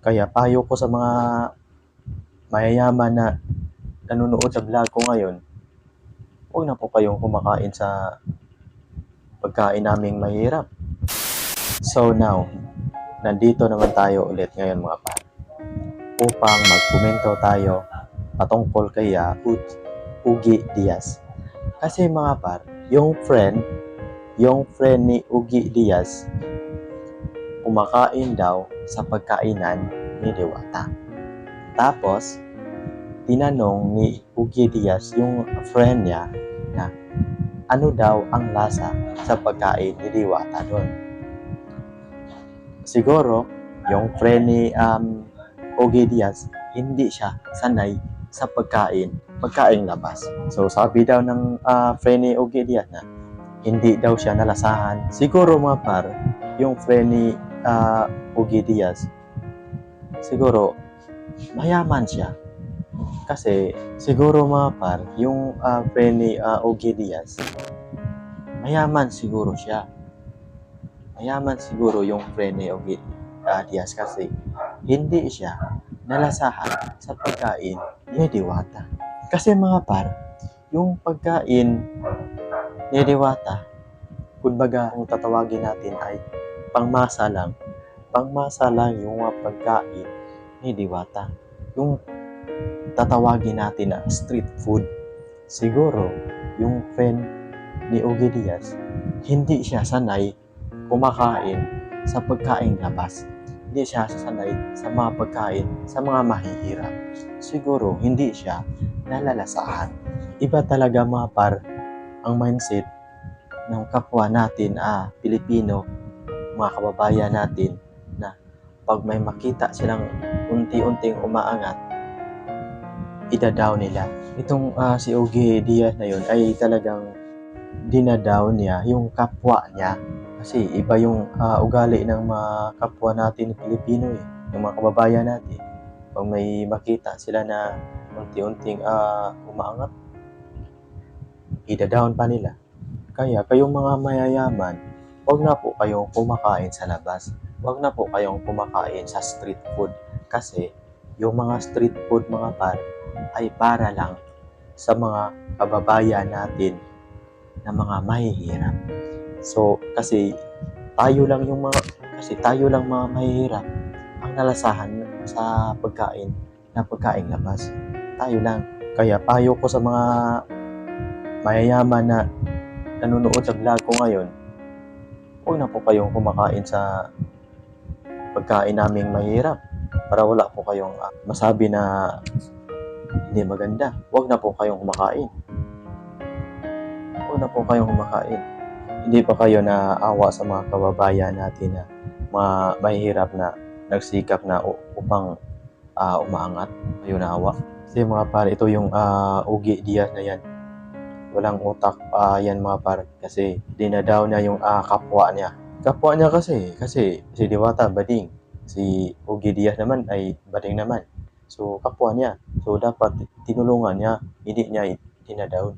Kaya payo ko sa mga mayayaman na nanonood sa vlog ko ngayon, huwag na po kayong kumakain sa pagkain naming mahirap. So now, nandito naman tayo ulit ngayon mga par, upang magkomento tayo patungkol kay Ugi Diaz. Kasi mga par, yung friend ni Ugi Diaz, kumakain daw sa pagkainan ni Diwata. Tapos, tinanong ni Ugi Diaz yung friend niya na ano daw ang lasa sa pagkain ni Diwata doon. Siguro, yung friend ni Ugi Diaz, hindi siya sanay sa pagkain labas. So, sabi daw ng friend ni Ugi Diaz na hindi daw siya nalasahan. Siguro mga par, yung friend ni Ugi Diaz, siguro mayaman siya. Kasi siguro mga par, yung friend ni Ugi Diaz, mayaman siguro siya. Mayaman siguro yung friend ni Ugi Diaz kasi hindi siya nalasahan sa pagkain ni Diwata. Kasi mga par, yung pagkain ni Diwata, kumbaga kung tatawagin natin ay pangmasa lang. Pangmasa lang yung pagkain ni Diwata. Yung tatawagin natin na street food. Siguro, yung friend ni Ugi Diaz, hindi siya sanay kumakain sa pagkain labas. Hindi siya sanay sa mga pagkain, sa mga mahihirap. Siguro, hindi siya nalalasahan. Iba talaga mga par, ang mindset ng kapwa natin, Pilipino, mga kababayan natin, na pag may makita silang unti-unting umaangat, idadaw nila. Itong si Ugi Diaz na yun ay talagang dinadaw niya yung kapwa niya. Kasi iba yung ugali ng mga kapwa natin Pilipino yung mga kababayan natin. Pag may makita sila na unti-unting umaangat, idadawn pa nila. Kaya kayong mga mayayaman, huwag na po kayong kumakain sa labas. Huwag na po kayong kumakain sa street food. Kasi yung mga street food mga par ay para lang sa mga kababayan natin na mga mahihirap. So, kasi tayo lang mga mahihirap ang nalasahan sa pagkain labas. Tayo lang. Kaya payo ko sa mga mayayaman na nanonood sa vlog ko ngayon, huwag na po kayong kumakain sa pagkain naming mahirap para wala po kayong masabi na hindi maganda. Huwag na po kayong kumakain. Huwag na po kayong kumakain. Hindi pa kayo naawa sa mga kababayan natin na mga mahihirap na nagsikap na upang umaangat. Kayo naawa. Kasi mga par, ito yung Ugi Diaz na yan. Walang utak yan mga par. Kasi dinadaw niya yung kapwa niya. Kapwa niya kasi si Diwata bading. Si Ugi Diaz naman ay bading naman. So kapwa niya. So dapat tinulungan niya. Hindi niya dinadaw.